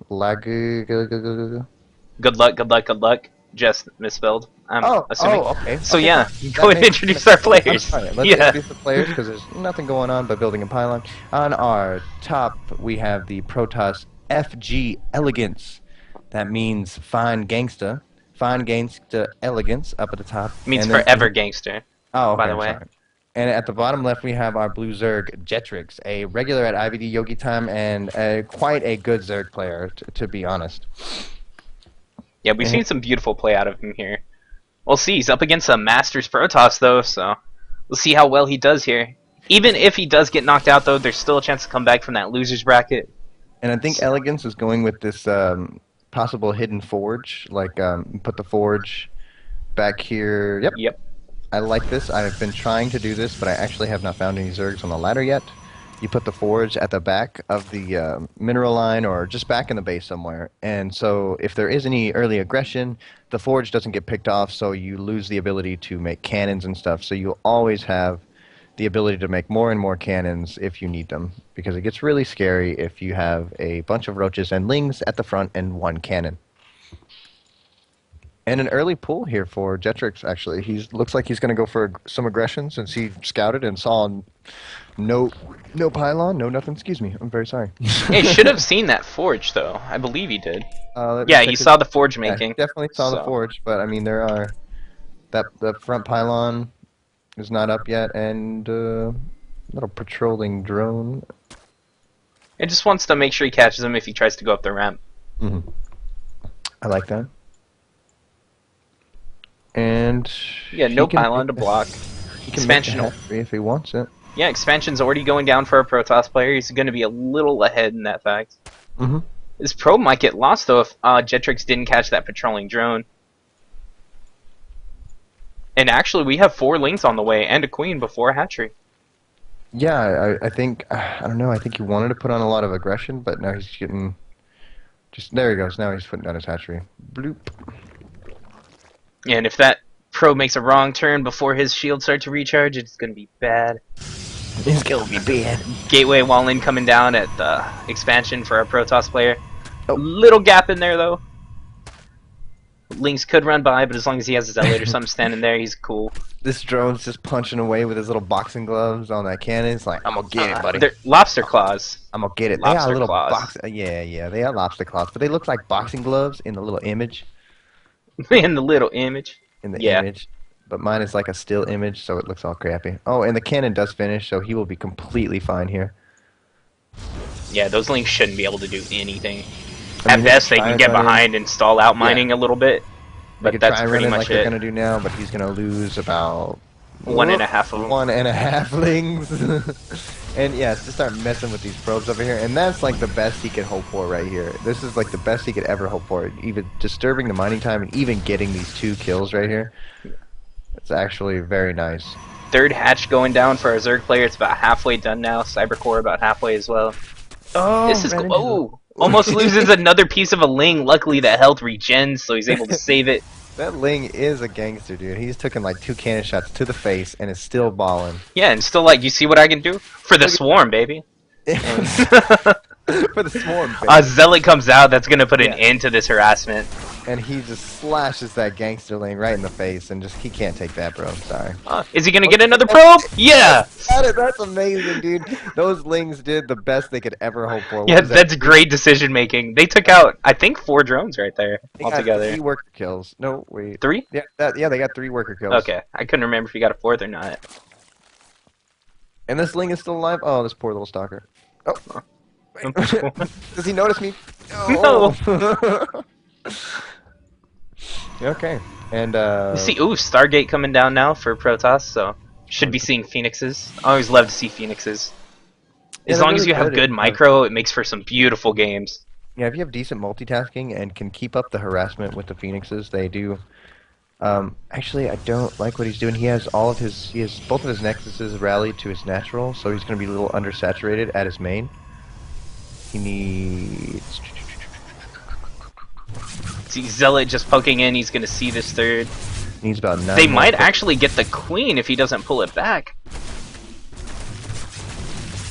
lag. Good luck, good luck, good luck. Just misspelled. I'm assuming. Okay. So Okay, yeah, fine. go ahead and introduce our I'm players. sorry. Let's Yeah. introduce the players because there's nothing going on but building a pylon. On our top, we have the Protoss FGElegance. That means fine gangsta. Fine gangsta elegance up at the top. Means And then forever gangster. oh, okay, By the I'm way. sorry. And at the bottom left, we have our blue Zerg, Jetricxz, a regular at IvD Yogi time and quite a good Zerg player, to be honest. Yeah, we've seen some beautiful play out of him here. We'll see. He's up against a Masters Protoss though, so we'll see how well he does here. Even if he does get knocked out though, there's still a chance to come back from that losers bracket. And I think Elegance is going with this possible hidden forge, like put the forge back here. Yep. Yep. I like this. I've been trying to do this, but I actually have not found any Zergs on the ladder yet. You put the forge at the back of the mineral line or just back in the base somewhere. And so if there is any early aggression, the forge doesn't get picked off, so you lose the ability to make cannons and stuff. So you'll always have the ability to make more and more cannons if you need them, because it gets really scary if you have a bunch of roaches and lings at the front and one cannon. And an early pull here for Jetricxz, actually. He looks like he's going to go for some aggression since he scouted and saw no pylon, no nothing. Excuse me. I'm very sorry. He should have seen that forge, though. I believe he did. Yeah, he his... saw the forge yeah, making. definitely saw the forge, but I mean, there are... The front pylon is not up yet, and little patrolling drone. It just wants to make sure he catches him if he tries to go up the ramp. Mm-hmm. I like that. And yeah, no pylon to block. He can expansion if he wants it. Yeah, expansion's already going down for a Protoss player. He's going to be a little ahead in that fact. Mm-hmm. His probe might get lost though if Jetricxz didn't catch that patrolling drone. And actually, we have 4 lings on the way and a queen before a hatchery. Yeah, I think I don't know. I think he wanted to put on a lot of aggression, but now he's getting just there. He goes. Now he's putting down his hatchery. Bloop. And if that probe makes a wrong turn before his shields start to recharge, it's going to be bad. It's going to be bad. Gateway wall in coming down at the expansion for our Protoss player. Oh. Little gap in there, though. Lynx could run by, but as long as he has his Zealot or something standing there, he's cool. This drone's just punching away with his little boxing gloves on that cannon. It's like, I'm going to get it, buddy. They're lobster claws. I'm going to get it. Lobster they are little claws. Yeah, they are lobster claws, but they look like boxing gloves in the little image. In the little image. In the image. But mine is like a still image, so it looks all crappy. Oh, and the cannon does finish, so he will be completely fine here. Yeah, those links shouldn't be able to do anything. At best, they can get behind and stall out mining a little bit. But that's pretty much like they're gonna do now, but he's gonna lose about 1.5 of them. 1.5 lings. And yeah, to start messing with these probes over here, and that's like the best he could hope for right here. This is like the best he could ever hope for. Even disturbing the mining time and even getting these 2 kills right here. It's actually very nice. 3rd hatch going down for our Zerg player. It's about halfway done now. Cybercore about halfway as well. Oh, this is cool. Oh, almost loses another piece of a ling. Luckily, the health regens, so he's able to save it. That ling is a gangster, dude. He's taken like 2 cannon shots to the face and is still balling. Yeah, and still like, you see what I can do? For the swarm, baby. For the swarm, baby. Zealot comes out, that's going to put an end to this harassment. And he just slashes that gangster ling right in the face, and just he can't take that, bro. I'm sorry. Is he going to get another probe? Yeah! That's amazing, dude. Those lings did the best they could ever hope for. Yeah, that's great decision making. They took out, I think, 4 drones right there altogether. 3 worker kills. No, wait. 3? Yeah, they got 3 worker kills. Okay, I couldn't remember if he got a 4th or not. And this ling is still alive? Oh, this poor little stalker. Oh. Does he notice me? No! Okay, and you see, Stargate coming down now for Protoss, so should be seeing Phoenixes. I always love to see Phoenixes. As long as you have good micro, it makes for some beautiful games. Yeah, if you have decent multitasking and can keep up the harassment with the Phoenixes, they do. Actually, I don't like what he's doing. He has both of his nexuses rallied to his natural, so he's going to be a little undersaturated at his main. He needs. See Zealot just poking in. He's gonna see this 3rd. Needs about 9. They might actually get the queen if he doesn't pull it back.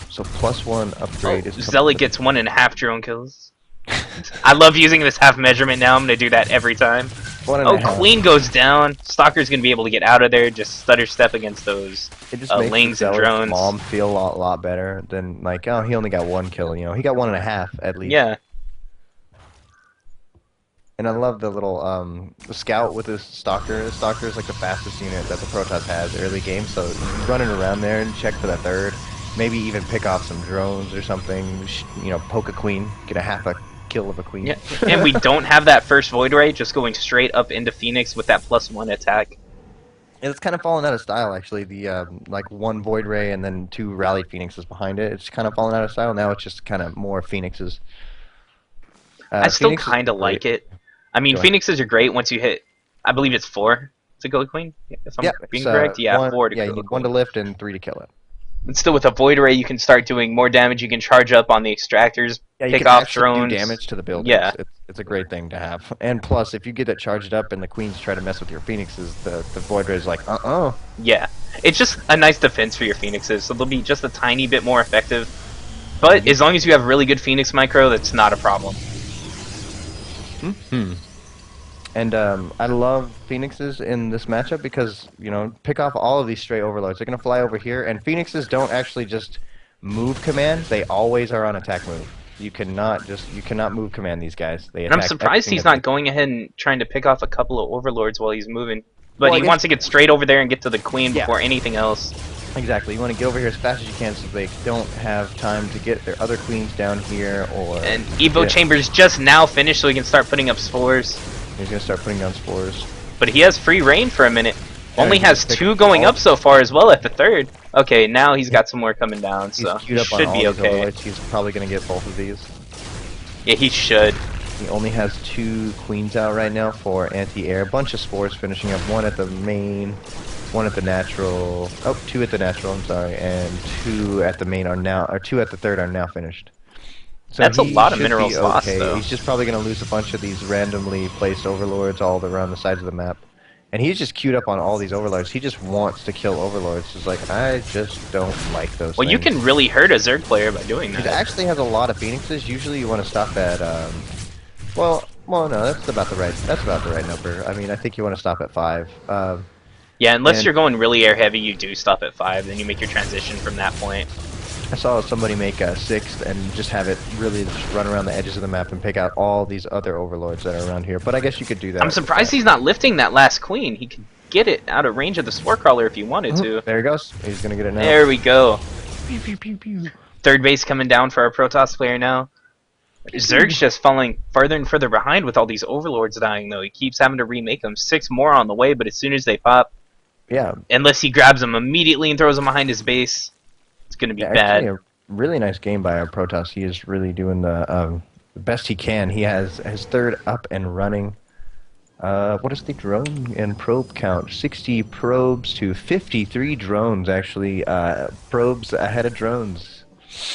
So +1 upgrade is. Zealot gets 1.5 drone kills. I love using this half measurement now. I'm gonna do that every time. One and Oh, a half. queen goes down. Stalker's gonna be able to get out of there. Just stutter step against those It just makes the lings and zealot's drones. mom feel a lot better than like, oh, he only got 1 kill. You know, he got 1.5 at least. Yeah. And I love the little the scout with his stalker. The stalker is like the fastest unit that the Protoss has early game. So running around there and check for the third, maybe even pick off some drones or something. You know, poke a queen, get a half a kill of a queen. Yeah. And we don't have that first Void Ray just going straight up into Phoenix with that +1 attack. And it's kind of fallen out of style, actually. The like 1 Void Ray and then 2 Rallied Phoenixes behind it. It's kind of fallen out of style. Now it's just kind of more Phoenixes. I still Phoenix is kind of great. like it. I mean, Go ahead. Phoenixes are great once you hit, I believe it's 4 to go queen, if I'm being correct. Yeah, 4 to yeah, go you need queen. 1 to lift and 3 to kill it. And still with a Void Ray, you can start doing more damage. You can charge up on the extractors, Yeah, you pick can off actually drones. do damage to the buildings. Yeah. It's a great thing to have. And plus, if you get it charged up and the queens try to mess with your phoenixes, the Void Ray is like, Yeah. It's just a nice defense for your Phoenixes, so they'll be just a tiny bit more effective. But as long as you have really good Phoenix micro, that's not a problem. And I love Phoenixes in this matchup because, you know, pick off all of these stray overlords. They're going to fly over here, and Phoenixes don't actually just move command. They always are on attack move. You cannot move command these guys. They And I'm attack surprised everything he's that not going ahead and trying to pick off a couple of overlords while he's moving. But Well, I he guess- wants to get straight over there and get to the queen Yeah. before anything else. Exactly. You want to get over here as fast as you can so they don't have time to get their other queens down here or... And Evo Yeah. Chamber's just now finished, so he can start putting up spores. He's going to start putting down spores. But he has free reign for a minute. Yeah, Only he can has just pick 2 up going all- up so far as well at the third. Okay, now he's got some more coming down, He's so queued he up on should all be these okay. overlords. He's probably going to get both of these. Yeah, he should. He only has 2 queens out right now for anti-air. A bunch of spores finishing up. 1 at the main, 1 at the natural. Oh, 2 at the natural, I'm sorry. And 2 at the main are now, or 2 at the third are now finished. So That's a he lot of should minerals be lost, okay. though. He's just probably going to lose a bunch of these randomly placed overlords all around the sides of the map. And he's just queued up on all these overlords. He just wants to kill overlords. He's like, I just don't like those Well, you things. can really hurt a Zerg player by doing He that. actually has a lot of phoenixes. Usually you want to stop at, well, no, that's about the right number. I mean, I think you want to stop at 5. Yeah, unless and- you're going really air heavy, you do stop at 5, then you make your transition from that point. I saw somebody make a 6th and just have it really just run around the edges of the map and pick out all these other overlords that are around here. But I guess you could do that. I'm surprised he's not lifting that last queen. He could get it out of range of the Spore Crawler if he wanted to. There he goes. He's gonna get it now. There we go. Pew, pew, pew, pew. Third base coming down for our Protoss player now. Zerg's just falling further and further behind with all these overlords dying, though. He keeps having to remake them. 6 more on the way, but as soon as they pop, Yeah. unless he grabs them immediately and throws them behind his base, it's going to be Yeah, bad. actually, a really nice game by our Protoss. He is really doing the best he can. He has his third up and running. What is the drone and probe count? 60 probes to 53 drones, actually. Probes ahead of drones.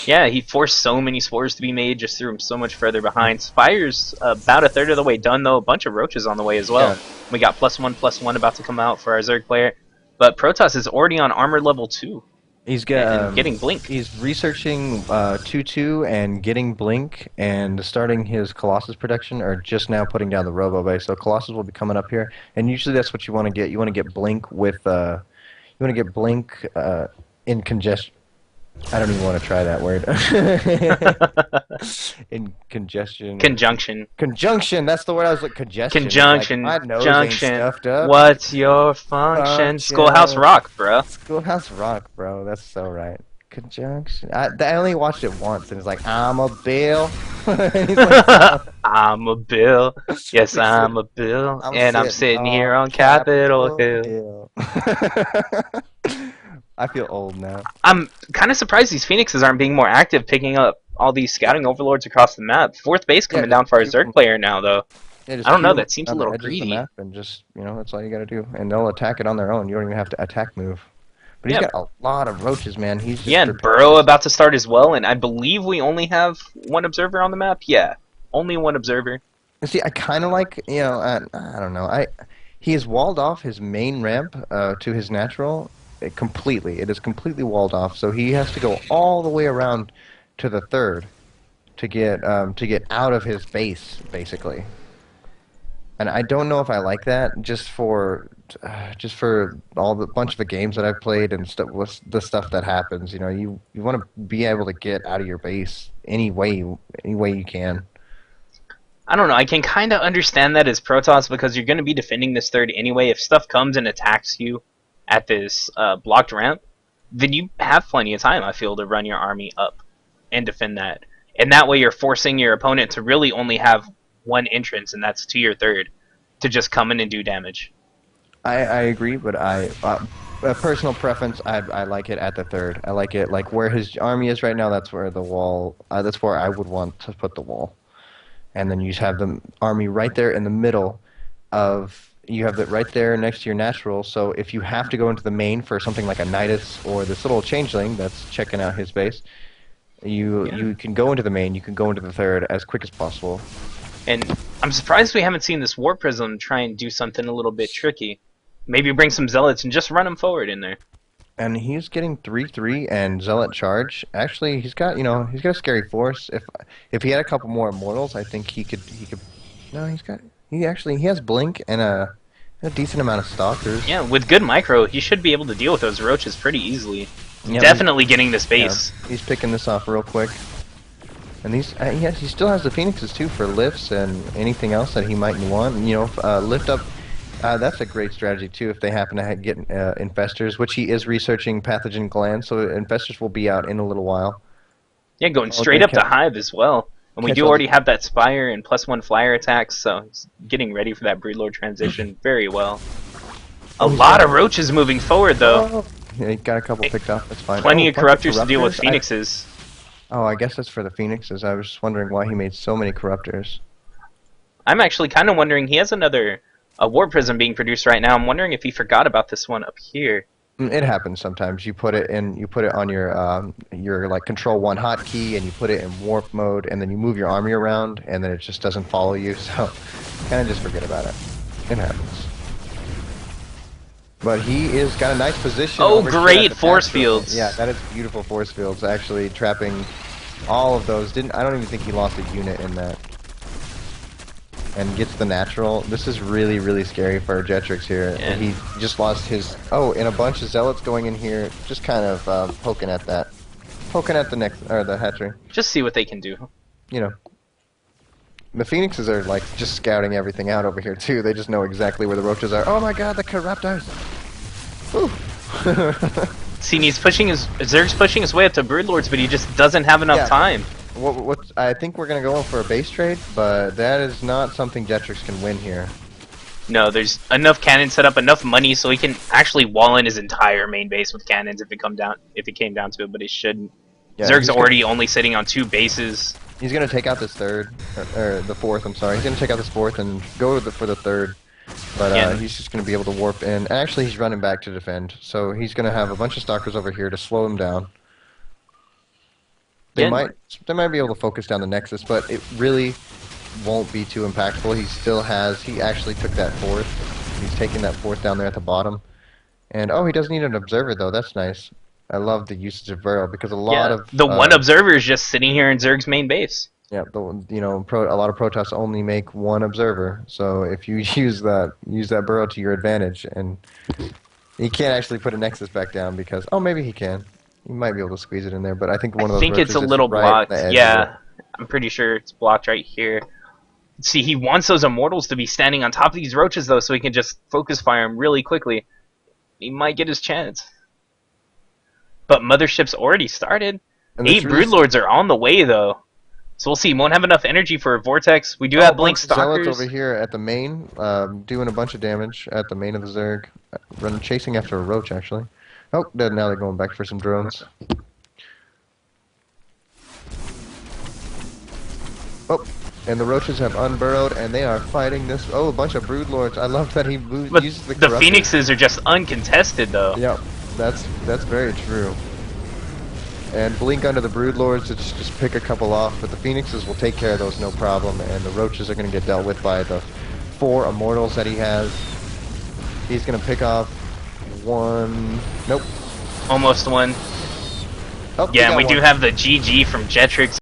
Yeah, he forced so many spores to be made, just threw him so much further behind. Spire's about a third of the way done, though. A bunch of roaches on the way as well. Yeah. We got +1/+1 about to come out for our Zerg player. But Protoss is already on armor level 2. He's And getting Blink. He's researching 2-2 and getting Blink and starting his Colossus production, or just now putting down the Robo base. So Colossus will be coming up here, and usually that's what you want to get. You want to get Blink with in congestion. I don't even want to try that word. In congestion. Conjunction. That's the word I was looking. Congestion. Conjunction. Like, my nose Junction. ain't stuffed up. What's your function? Function. Schoolhouse Rock, bro. Schoolhouse Rock, bro. That's so right. Conjunction. I only watched it once, and it's like, I'm a Bill. And he's like, I'm a Bill. Yes, I'm a Bill. And I'm sitting here on Capitol Hill. I feel old now. I'm kind of surprised these Phoenixes aren't being more active, picking up all these scouting overlords across the map. Fourth base coming down for our Zerg player now, though. Yeah, just I don't know, queue that seems a on the little edges of the greedy. map and just, that's all you gotta do. And they'll attack it on their own. You don't even have to attack move. But he's Yeah. got a lot of roaches, man. He's just Yeah, and prepared. Burrow about to start as well, and I believe we only have one observer on the map. Yeah, only one observer. See, I kind of like, I don't know. He has walled off his main ramp to his natural completely. It is completely walled off, so he has to go all the way around to the third to get out of his base, basically. And I don't know if I like that just for all the bunch of the games that I've played and stuff with the stuff that happens. You know, you want to be able to get out of your base any way you can. I don't know. I can kind of understand that as Protoss because you're going to be defending this third anyway. If stuff comes and attacks you at this blocked ramp, then you have plenty of time, I feel, to run your army up and defend that. And that way you're forcing your opponent to really only have one entrance, and that's to your third, to just come in and do damage. I agree, but a personal preference, I like it at the third. I like it like where his army is right now. That's where the wall. That's where I would want to put the wall. And then you just have the army right there in the middle of. You have it right there next to your natural. So if you have to go into the main for something like a Nidus or this little changeling that's checking out his base, you can go into the main. You can go into the third as quick as possible. And I'm surprised we haven't seen this War Prism try and do something a little bit tricky. Maybe bring some Zealots and just run them forward in there. And he's getting 3/3 and Zealot charge. Actually, he's got he's got a scary force. If he had a couple more Immortals, I think he could. No, he has Blink and a decent amount of Stalkers. Yeah, with good micro, he should be able to deal with those roaches pretty easily. Yeah, definitely getting this base. Yeah, he's picking this off real quick. And he still has the Phoenixes too for lifts and anything else that he might want. You know, lift up. That's a great strategy too if they happen to get infestors, which he is researching pathogen glands, so infestors will be out in a little while. Yeah, going straight up to Hive as well. And we do already have that Spire and +1 flyer attacks, so he's getting ready for that Broodlord transition very well. A lot of roaches moving forward though. Yeah, he got a couple picked off, that's fine. Plenty of Corruptors to deal with Phoenixes. Oh, I guess that's for the Phoenixes. I was just wondering why he made so many Corruptors. I'm actually kind of wondering, he has another War Prism being produced right now. I'm wondering if he forgot about this one up here. It happens sometimes. You put it on your like Control-1 hotkey, and you put it in warp mode, and then you move your army around, and then it just doesn't follow you. So, kind of just forget about it. It happens. But he is got a nice position. Oh, great force fields! Yeah, that is beautiful force fields. Actually, trapping all of those. I don't even think he lost a unit in that. And gets the natural. This is really, really scary for Jetricxz here. Yeah. He just lost his... Oh, and a bunch of Zealots going in here, just kind of poking at that. Poking at the the hatchery. Just see what they can do. You know. The Phoenixes are, like, just scouting everything out over here, too. They just know exactly where the roaches are. Oh my god, the Corruptors! See, he's pushing Zerg's pushing his way up to Broodlords, but he just doesn't have enough time. I think we're going to go in for a base trade, but that is not something Jetricxz can win here. No, there's enough cannons set up, enough money, so he can actually wall in his entire main base with cannons if it came down to it, but he shouldn't. Yeah, Zerg's already only sitting on 2 bases. He's going to take out this third, or the fourth, I'm sorry. He's going to take out this fourth and go for the third. But he's just going to be able to warp in. Actually, he's running back to defend, so he's going to have a bunch of Stalkers over here to slow him down. They might be able to focus down the Nexus, but it really won't be too impactful. He actually took that fourth. He's taking that fourth down there at the bottom. And oh, he does need an observer though. That's nice. I love the usage of Burrow because a lot of the one observer is just sitting here in Zerg's main base. Yeah, a lot of Protoss only make one observer. So if you use that Burrow to your advantage, and he can't actually put a Nexus back down because maybe he can. You might be able to squeeze it in there, but I think one of those. I think it's a little blocked. Yeah, I'm pretty sure it's blocked right here. See, he wants those Immortals to be standing on top of these roaches, though, so he can just focus fire them really quickly. He might get his chance. But Mothership's already started. 8 Broodlords are on the way, though. So we'll see. He won't have enough energy for a Vortex. We do have Blink Stalkers. Zealots over here at the main, doing a bunch of damage at the main of the Zerg. Chasing after a Roach, actually. Oh, now they're going back for some drones. Oh, and the Roaches have unburrowed, and they are fighting this. Oh, a bunch of Broodlords. I love that he uses the Corruptors. Phoenixes are just uncontested, though. Yep, that's very true. And blink under the Broodlords to just pick a couple off, but the Phoenixes will take care of those no problem, and the Roaches are going to get dealt with by the 4 Immortals that he has. He's going to pick off 1. Nope. Almost 1. Oh, yeah, and we do have the GG from Jetricxz.